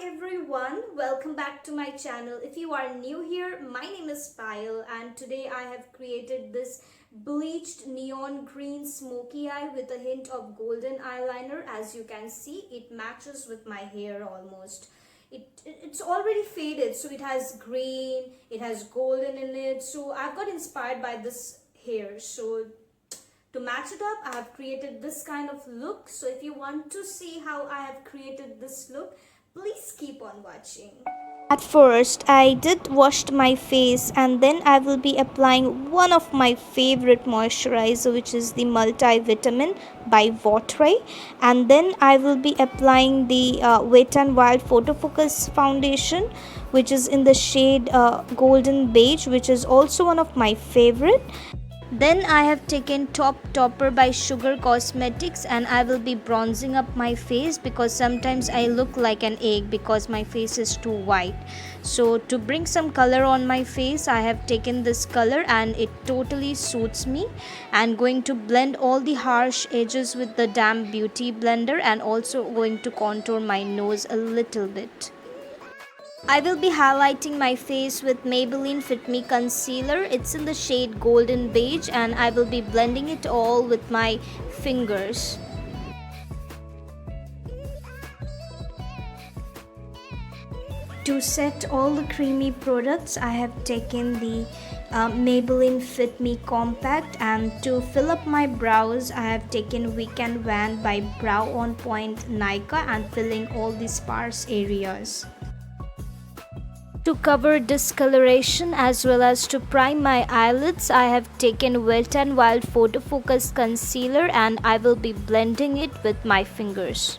everyone, welcome back to my channel. If you are new here, my name is Payal and today I have created this bleached neon green smoky eye with a hint of golden eyeliner. As you can see, it matches with my hair almost. It's already faded, so it has green, it has golden in it. So I've got inspired by this hair. So to match it up, I have created this kind of look. So if you want to see how I have created this look, please keep on watching. At first, I did wash my face and then I will be applying one of my favorite moisturizer, which is the multivitamin by Watery, and then I will be applying the Wet n Wild Photo Focus foundation, which is in the shade golden beige, which is also one of my favorite. Then I have taken Top Topper by Sugar Cosmetics and I will be bronzing up my face because sometimes I look like an egg because my face is too white. So to bring some color on my face, I have taken this color and it totally suits me. And going to blend all the harsh edges with the damp beauty blender and also going to contour my nose a little bit. I will be highlighting my face with Maybelline Fit Me Concealer. It's in the shade Golden Beige and I will be blending it all with my fingers. To set all the creamy products, I have taken the Maybelline Fit Me Compact, and to fill up my brows, I have taken Weekend Van by Brow On Point Nika and filling all the sparse areas. To cover discoloration as well as to prime my eyelids, I have taken Wet n Wild Photo Focus Concealer and I will be blending it with my fingers.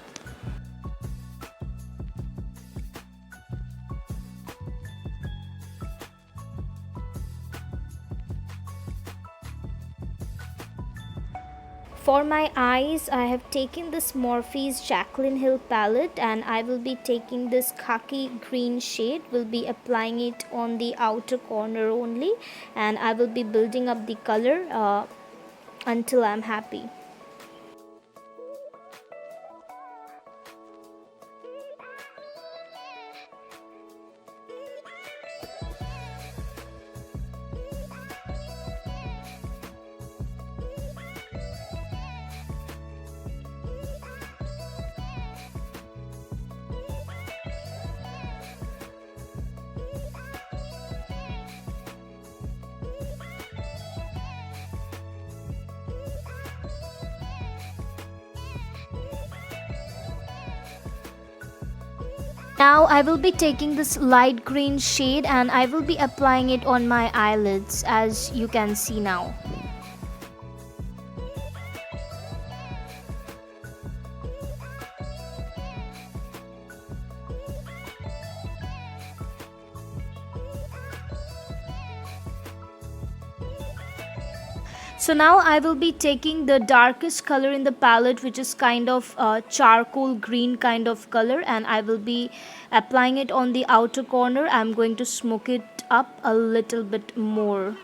For my eyes, I have taken this Morphe's Jaclyn Hill palette and I will be taking this khaki green shade, will be applying it on the outer corner only, and I will be building up the color until I'm happy. Now I will be taking this light green shade and I will be applying it on my eyelids, as you can see now. So now I will be taking the darkest color in the palette, which is kind of charcoal green kind of color, and I will be applying it on the outer corner. I'm going to smoke it up a little bit more.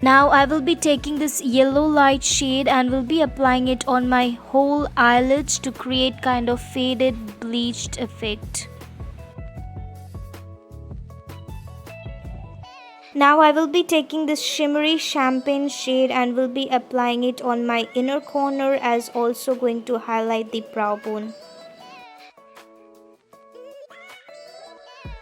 Now I will be taking this yellow light shade and will be applying it on my whole eyelids to create kind of faded bleached effect. Now I will be taking this shimmery champagne shade and will be applying it on my inner corner, as also going to highlight the brow bone.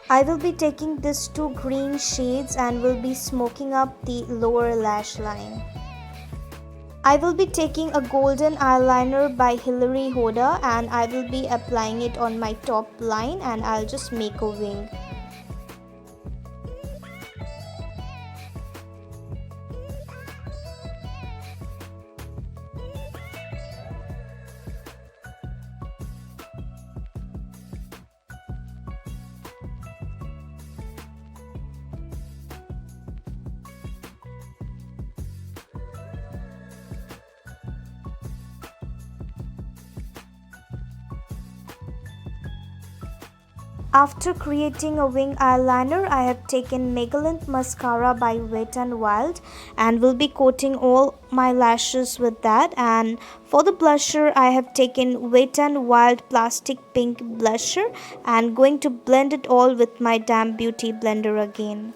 I will be taking these two green shades and will be smoking up the lower lash line. I will be taking a golden eyeliner by Hilary Hoda and I will be applying it on my top line and I'll just make a wing. After creating a wing eyeliner, I have taken Maybelline mascara by Wet n Wild and will be coating all my lashes with that. And for the blusher, I have taken Wet n Wild Plastic Pink blusher and going to blend it all with my damn beauty blender again.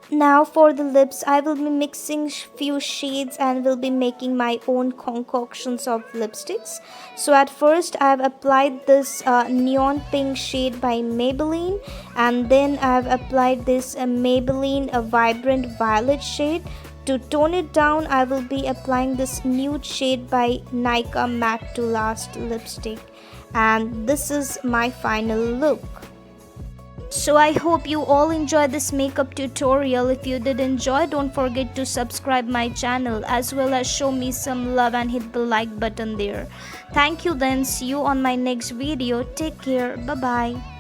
Now for the lips, I will be mixing few shades and will be making my own concoctions of lipsticks. So at first I have applied this neon pink shade by Maybelline, and then I have applied this Maybelline vibrant violet shade. To tone it down, I will be applying this nude shade by Nika Matte to Last lipstick, and this is my final look. So I hope you all enjoy this makeup tutorial. If you did enjoy, don't forget to subscribe my channel as well as show me some love and hit the like button there. Thank you then. See you on my next video. Take care. Bye bye.